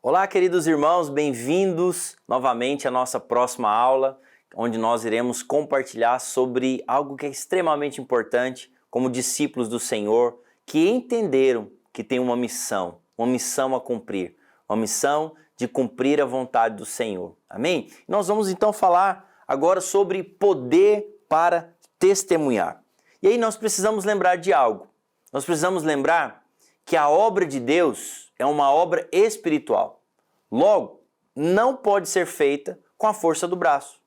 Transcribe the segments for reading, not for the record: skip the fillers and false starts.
Olá, queridos irmãos, bem-vindos novamente à nossa próxima aula, onde nós iremos compartilhar sobre algo que é extremamente importante, como discípulos do Senhor, que entenderam que tem uma missão a cumprir, uma missão de cumprir a vontade do Senhor. Amém? Nós vamos então falar agora sobre poder para testemunhar. E aí nós precisamos lembrar de algo. Nós precisamos lembrar que a obra de Deus é uma obra espiritual. Logo, não pode ser feita com a força do braço.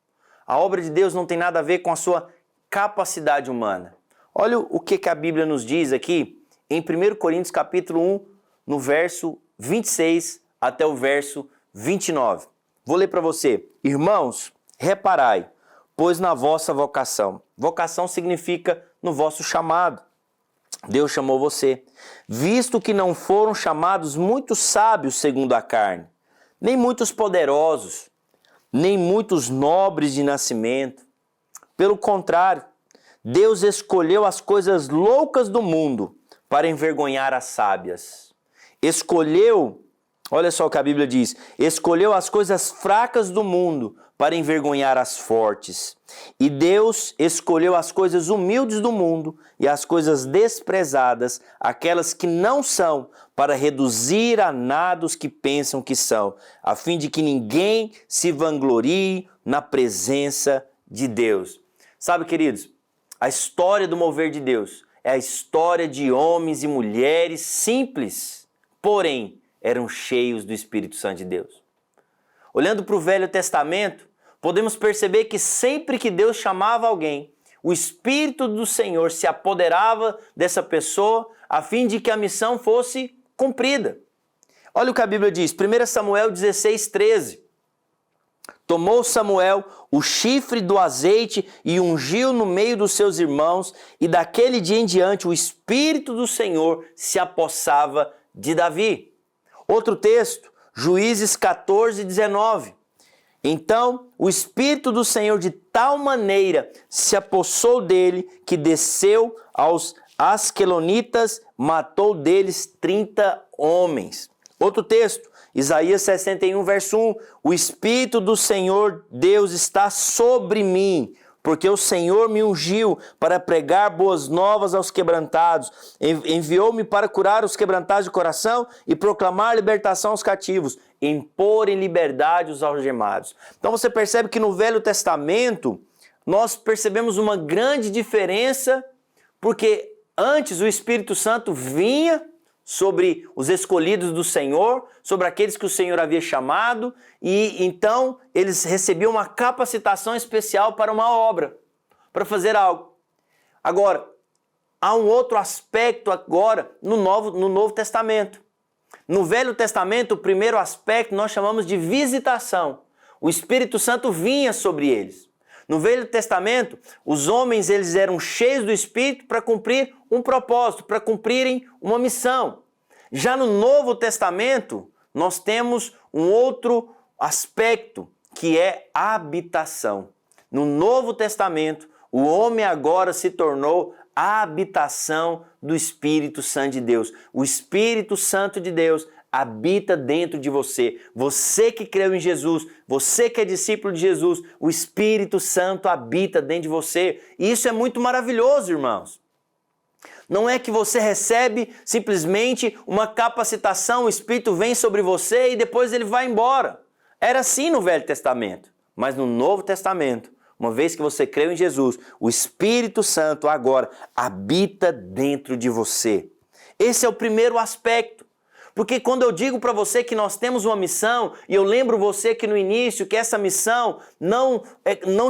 A obra de Deus não tem nada a ver com a sua capacidade humana. Olha o que a Bíblia nos diz aqui em 1 Coríntios capítulo 1, no verso 26 até o verso 29. Vou ler para você. Irmãos, reparai, pois na vossa vocação. Vocação significa no vosso chamado. Deus chamou você, visto que não foram chamados muitos sábios segundo a carne, nem muitos poderosos, nem muitos nobres de nascimento. Pelo contrário, Deus escolheu as coisas loucas do mundo para envergonhar as sábias. Escolheu, olha só o que a Bíblia diz, escolheu as coisas fracas do mundo para envergonhar as fortes. E Deus escolheu as coisas humildes do mundo e as coisas desprezadas, aquelas que não são, para reduzir a nada os que pensam que são, a fim de que ninguém se vanglorie na presença de Deus. Sabe, queridos, a história do mover de Deus é a história de homens e mulheres simples, porém eram cheios do Espírito Santo de Deus. Olhando para o Velho Testamento, podemos perceber que sempre que Deus chamava alguém, o Espírito do Senhor se apoderava dessa pessoa a fim de que a missão fosse cumprida. Olha o que a Bíblia diz, 1 Samuel 16:13. Tomou Samuel o chifre do azeite e ungiu no meio dos seus irmãos, e daquele dia em diante o Espírito do Senhor se apossava de Davi. Outro texto, Juízes 14:19. Então o Espírito do Senhor de tal maneira se apossou dele que desceu aos Asquelonitas, matou deles 30 homens. Outro texto, Isaías 61, verso 1. O Espírito do Senhor Deus está sobre mim, porque o Senhor me ungiu para pregar boas novas aos quebrantados. Enviou-me para curar os quebrantados de coração e proclamar libertação aos cativos, impor em liberdade os algemados. Então você percebe que no Velho Testamento nós percebemos uma grande diferença, porque antes o Espírito Santo vinha sobre os escolhidos do Senhor, sobre aqueles que o Senhor havia chamado, e então eles recebiam uma capacitação especial para uma obra, para fazer algo. Agora, há um outro aspecto agora no Novo Testamento. No Velho Testamento, o primeiro aspecto nós chamamos de visitação. O Espírito Santo vinha sobre eles. No Velho Testamento, os homens eles eram cheios do Espírito para cumprir um propósito, para cumprirem uma missão. Já no Novo Testamento, nós temos um outro aspecto, que é a habitação. No Novo Testamento, o homem agora se tornou a habitação do Espírito Santo de Deus. O Espírito Santo de Deus habita dentro de você. Você que creu em Jesus, você que é discípulo de Jesus, o Espírito Santo habita dentro de você. E isso é muito maravilhoso, irmãos. Não é que você recebe simplesmente uma capacitação, o Espírito vem sobre você e depois ele vai embora. Era assim no Velho Testamento. Mas no Novo Testamento, uma vez que você creu em Jesus, o Espírito Santo agora habita dentro de você. Esse é o primeiro aspecto. Porque quando eu digo para você que nós temos uma missão, e eu lembro você que no início que essa missão não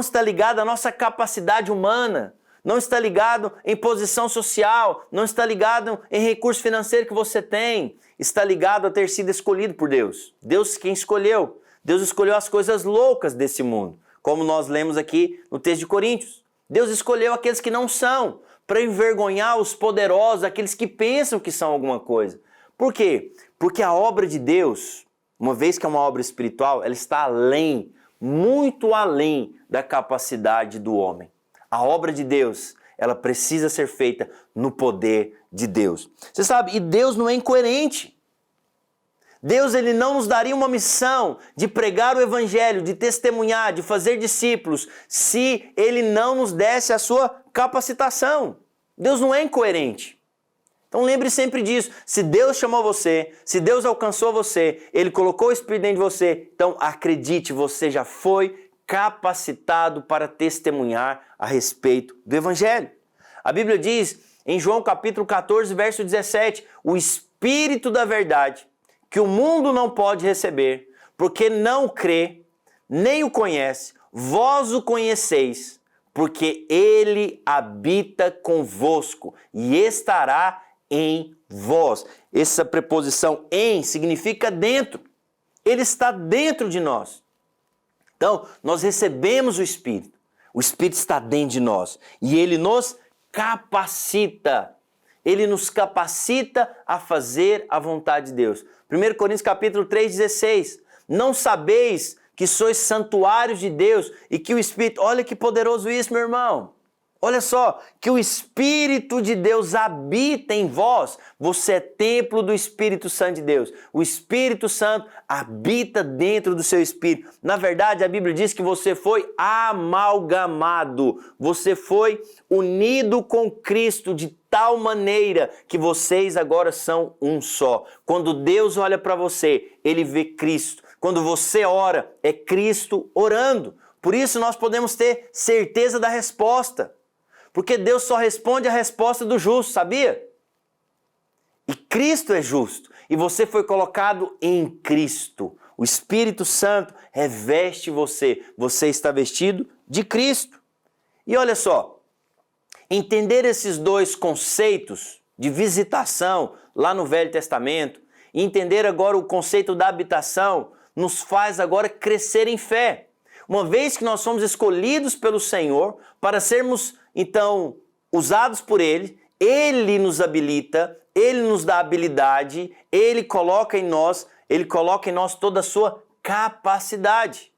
está ligada à nossa capacidade humana, não está ligado em posição social, não está ligado em recurso financeiro que você tem, está ligado a ter sido escolhido por Deus. Deus quem escolheu. Deus escolheu as coisas loucas desse mundo, como nós lemos aqui no texto de Coríntios. Deus escolheu aqueles que não são, para envergonhar os poderosos, aqueles que pensam que são alguma coisa. Por quê? Porque a obra de Deus, uma vez que é uma obra espiritual, ela está além, muito além da capacidade do homem. A obra de Deus, ela precisa ser feita no poder de Deus. Você sabe, e Deus não é incoerente. Deus ele não nos daria uma missão de pregar o evangelho, de testemunhar, de fazer discípulos, se ele não nos desse a sua capacitação. Deus não é incoerente. Então lembre sempre disso. Se Deus chamou você, se Deus alcançou você, ele colocou o Espírito dentro de você, então acredite, você já foi capacitado para testemunhar a respeito do evangelho. A Bíblia diz em João capítulo 14, verso 17, o Espírito da verdade, que o mundo não pode receber, porque não crê, nem o conhece, vós o conheceis, porque ele habita convosco e estará em vós. Essa preposição em significa dentro. Ele está dentro de nós. Então, nós recebemos o Espírito está dentro de nós e ele nos capacita. Ele nos capacita a fazer a vontade de Deus. 1 Coríntios capítulo 3,16. Não sabeis que sois santuários de Deus e que o Espírito... Olha que poderoso isso, meu irmão. Olha só, que o Espírito de Deus habita em vós. Você é templo do Espírito Santo de Deus. O Espírito Santo habita dentro do seu espírito. Na verdade, a Bíblia diz que você foi amalgamado. Você foi unido com Cristo de tal maneira que vocês agora são um só. Quando Deus olha para você, ele vê Cristo. Quando você ora, é Cristo orando. Por isso nós podemos ter certeza da resposta. Porque Deus só responde a resposta do justo, sabia? E Cristo é justo. E você foi colocado em Cristo. O Espírito Santo reveste você. Você está vestido de Cristo. E olha só, entender esses dois conceitos de visitação lá no Velho Testamento e entender agora o conceito da habitação nos faz agora crescer em fé. Uma vez que nós somos escolhidos pelo Senhor para sermos, então, usados por Ele, Ele nos habilita, Ele nos dá habilidade, Ele coloca em nós toda a sua capacidade.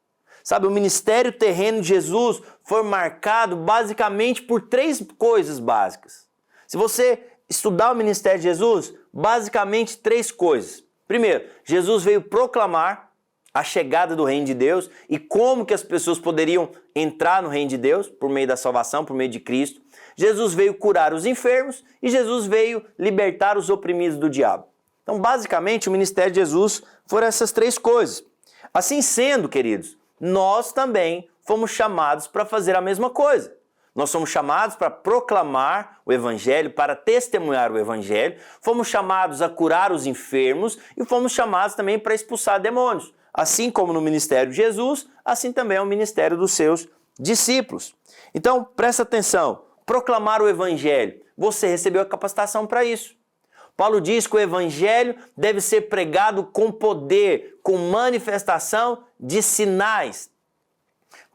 Sabe, o ministério terreno de Jesus foi marcado basicamente por 3 coisas básicas. Se você estudar o ministério de Jesus, basicamente 3 coisas. Primeiro, Jesus veio proclamar a chegada do reino de Deus e como que as pessoas poderiam entrar no reino de Deus por meio da salvação, por meio de Cristo. Jesus veio curar os enfermos e Jesus veio libertar os oprimidos do diabo. Então, basicamente, o ministério de Jesus foram essas 3 coisas. Assim sendo, queridos, nós também fomos chamados para fazer a mesma coisa. Nós somos chamados para proclamar o Evangelho, para testemunhar o Evangelho, fomos chamados a curar os enfermos e fomos chamados também para expulsar demônios. Assim como no ministério de Jesus, assim também é o ministério dos seus discípulos. Então, presta atenção, proclamar o Evangelho, você recebeu a capacitação para isso. Paulo diz que o Evangelho deve ser pregado com poder, com manifestação de sinais.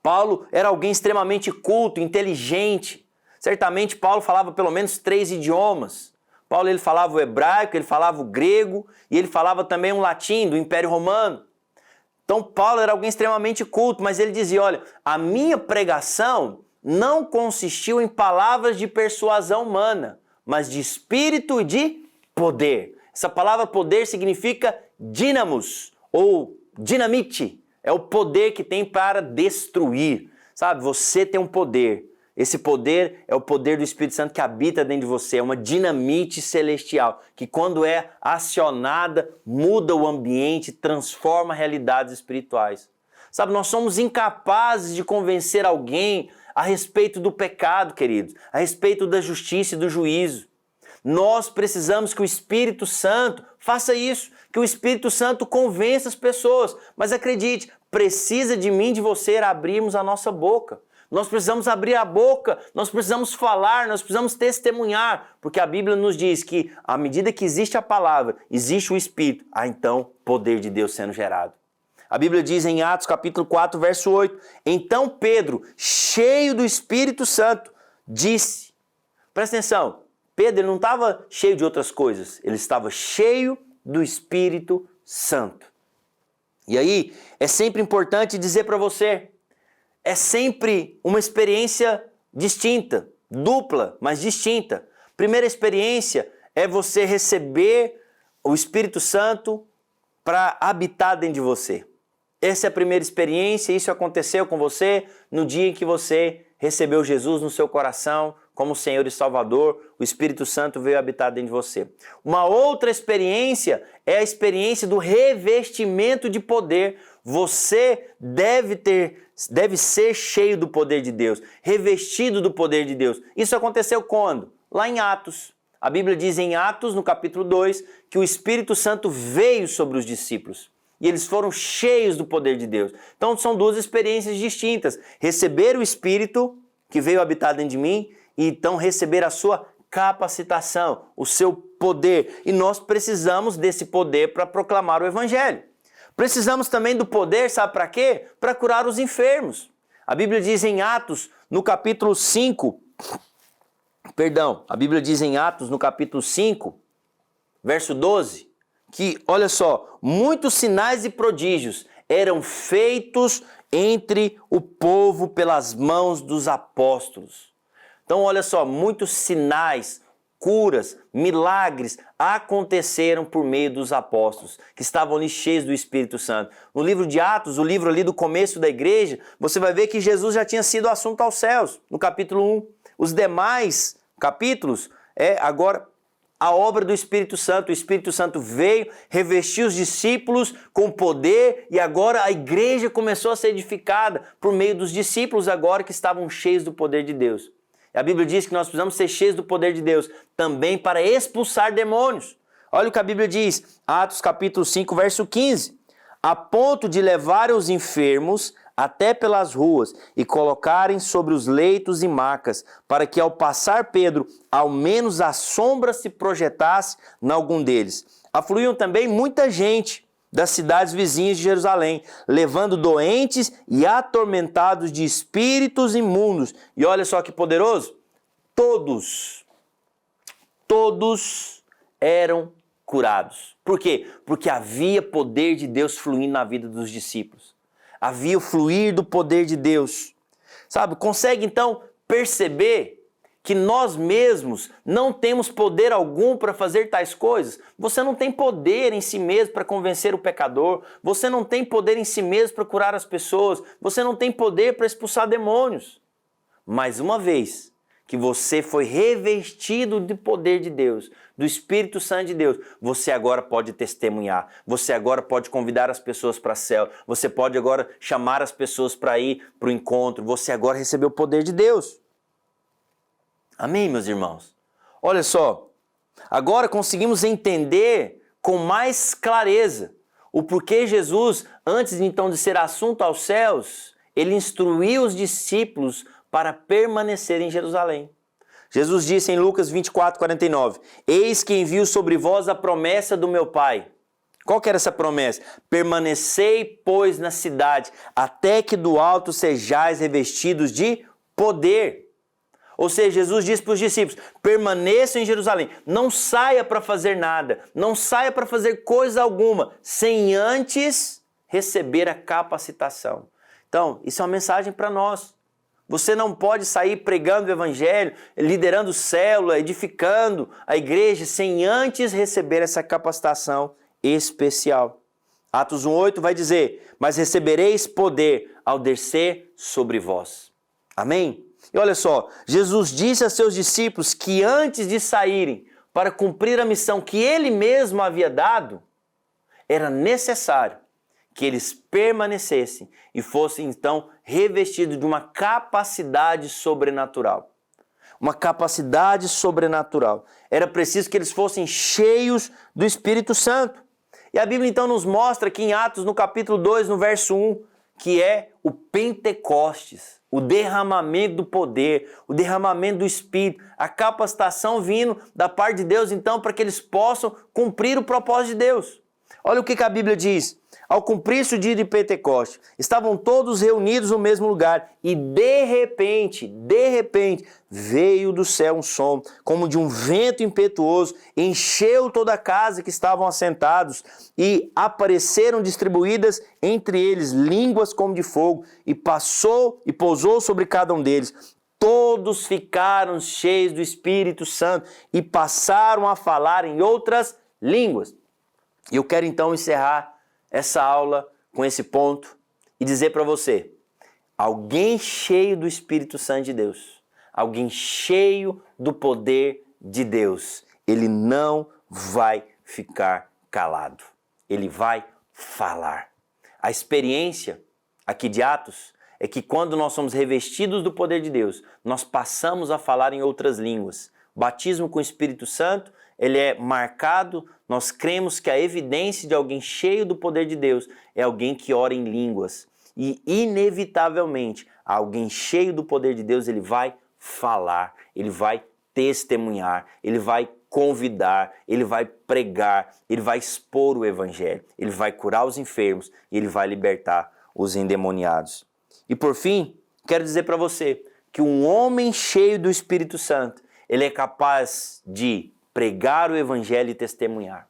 Paulo era alguém extremamente culto, inteligente. Certamente Paulo falava pelo menos 3 idiomas. Paulo ele falava o hebraico, ele falava o grego e ele falava também o latim do Império Romano. Então Paulo era alguém extremamente culto, mas ele dizia, olha, a minha pregação não consistiu em palavras de persuasão humana, mas de espírito e de poder. Essa palavra poder significa dínamos ou dinamite. É o poder que tem para destruir. Sabe, você tem um poder. Esse poder é o poder do Espírito Santo que habita dentro de você. É uma dinamite celestial que quando é acionada, muda o ambiente, transforma realidades espirituais. Sabe, nós somos incapazes de convencer alguém a respeito do pecado, queridos. A respeito da justiça e do juízo. Nós precisamos que o Espírito Santo faça isso, que o Espírito Santo convença as pessoas. Mas acredite, precisa de mim, de você, abrirmos a nossa boca. Nós precisamos abrir a boca, nós precisamos falar, nós precisamos testemunhar, porque a Bíblia nos diz que à medida que existe a palavra, existe o Espírito, há então poder de Deus sendo gerado. A Bíblia diz em Atos capítulo 4, verso 8, então Pedro, cheio do Espírito Santo, disse, presta atenção, Pedro ele não estava cheio de outras coisas, ele estava cheio do Espírito Santo. E aí, é sempre importante dizer para você, é sempre uma experiência distinta, dupla, mas distinta. Primeira experiência é você receber o Espírito Santo para habitar dentro de você. Essa é a primeira experiência, isso aconteceu com você no dia em que você recebeu Jesus no seu coração como Senhor e Salvador, o Espírito Santo veio habitar dentro de você. Uma outra experiência é a experiência do revestimento de poder. Você deve ser cheio do poder de Deus, revestido do poder de Deus. Isso aconteceu quando? Lá em Atos. A Bíblia diz em Atos, no capítulo 2, que o Espírito Santo veio sobre os discípulos. E eles foram cheios do poder de Deus. Então são duas experiências distintas. Receber o Espírito que veio habitar dentro de mim e então receber a sua capacitação, o seu poder. E nós precisamos desse poder para proclamar o Evangelho. Precisamos também do poder, sabe para quê? Para curar os enfermos. A Bíblia diz em Atos, no capítulo 5, a Bíblia diz em Atos, no capítulo 5, verso 12, que, olha só, muitos sinais e prodígios eram feitos entre o povo pelas mãos dos apóstolos. Então, olha só, muitos sinais, curas, milagres aconteceram por meio dos apóstolos, que estavam ali cheios do Espírito Santo. No livro de Atos, o livro ali do começo da igreja, você vai ver que Jesus já tinha sido assunto aos céus, no capítulo 1. Os demais capítulos é agora a obra do Espírito Santo. O Espírito Santo veio, revestiu os discípulos com poder e agora a igreja começou a ser edificada por meio dos discípulos agora que estavam cheios do poder de Deus. A Bíblia diz que nós precisamos ser cheios do poder de Deus também para expulsar demônios. Olha o que a Bíblia diz, Atos capítulo 5, verso 15. A ponto de levarem os enfermos até pelas ruas e colocarem sobre os leitos e macas, para que ao passar Pedro, ao menos a sombra se projetasse em algum deles. Afluíam também muita gente das cidades vizinhas de Jerusalém, levando doentes e atormentados de espíritos imundos. E olha só que poderoso, todos eram curados. Por quê? Porque havia poder de Deus fluindo na vida dos discípulos. Havia o fluir do poder de Deus. Sabe, consegue então perceber que nós mesmos não temos poder algum para fazer tais coisas? Você não tem poder em si mesmo para convencer o pecador. Você não tem poder em si mesmo para curar as pessoas. Você não tem poder para expulsar demônios. Mas uma vez que você foi revestido de poder de Deus, do Espírito Santo de Deus, você agora pode testemunhar, você agora pode convidar as pessoas para a célula, você pode agora chamar as pessoas para ir para o encontro, você agora recebeu o poder de Deus. Amém, meus irmãos? Olha só, agora conseguimos entender com mais clareza o porquê Jesus, antes então de ser assunto aos céus, ele instruiu os discípulos para permanecer em Jerusalém. Jesus disse em Lucas 24, 49, eis que envio sobre vós a promessa do meu Pai. Qual que era essa promessa? Permanecei, pois, na cidade, até que do alto sejais revestidos de poder. Ou seja, Jesus disse para os discípulos, permaneçam em Jerusalém, não saia para fazer nada, não saia para fazer coisa alguma, sem antes receber a capacitação. Então, isso é uma mensagem para nós. Você não pode sair pregando o Evangelho, liderando célula, edificando a igreja, sem antes receber essa capacitação especial. Atos 1,8 vai dizer, mas recebereis poder ao descer sobre vós. Amém? E olha só, Jesus disse a seus discípulos que antes de saírem para cumprir a missão que ele mesmo havia dado, era necessário que eles permanecessem e fossem então revestidos de uma capacidade sobrenatural. Uma capacidade sobrenatural. Era preciso que eles fossem cheios do Espírito Santo. E a Bíblia então nos mostra aqui em Atos, no capítulo 2, no verso 1, que é o Pentecostes, o derramamento do poder, o derramamento do Espírito, a capacitação vindo da parte de Deus, então, para que eles possam cumprir o propósito de Deus. Olha o que a Bíblia diz. Ao cumprir-se o dia de Pentecostes, estavam todos reunidos no mesmo lugar e de repente, veio do céu um som, como de um vento impetuoso, encheu toda a casa que estavam assentados e apareceram distribuídas entre eles línguas como de fogo e pousou sobre cada um deles. Todos ficaram cheios do Espírito Santo e passaram a falar em outras línguas. E eu quero então encerrar essa aula com esse ponto e dizer para você: alguém cheio do Espírito Santo de Deus, alguém cheio do poder de Deus, ele não vai ficar calado, ele vai falar. A experiência aqui de Atos é que quando nós somos revestidos do poder de Deus, nós passamos a falar em outras línguas. O batismo com o Espírito Santo, ele é marcado, nós cremos que a evidência de alguém cheio do poder de Deus é alguém que ora em línguas. E inevitavelmente, alguém cheio do poder de Deus, ele vai falar, ele vai testemunhar, ele vai convidar, ele vai pregar, ele vai expor o evangelho, ele vai curar os enfermos e ele vai libertar os endemoniados. E por fim, quero dizer para você que um homem cheio do Espírito Santo, ele é capaz de pregar o evangelho e testemunhar.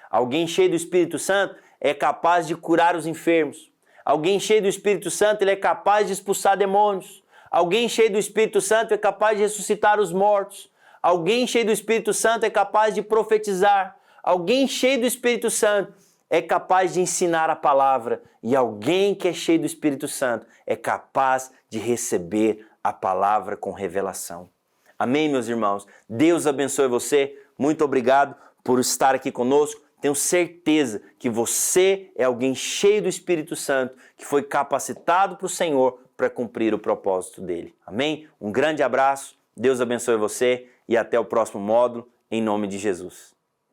Alguém cheio do Espírito Santo é capaz de curar os enfermos. Alguém cheio do Espírito Santo, ele é capaz de expulsar demônios. Alguém cheio do Espírito Santo é capaz de ressuscitar os mortos. Alguém cheio do Espírito Santo é capaz de profetizar. Alguém cheio do Espírito Santo é capaz de ensinar a palavra. E alguém que é cheio do Espírito Santo é capaz de receber a palavra com revelação. Amém, meus irmãos? Deus abençoe você. Muito obrigado por estar aqui conosco. Tenho certeza que você é alguém cheio do Espírito Santo, que foi capacitado para o Senhor para cumprir o propósito dele. Amém? Um grande abraço, Deus abençoe você e até o próximo módulo, em nome de Jesus.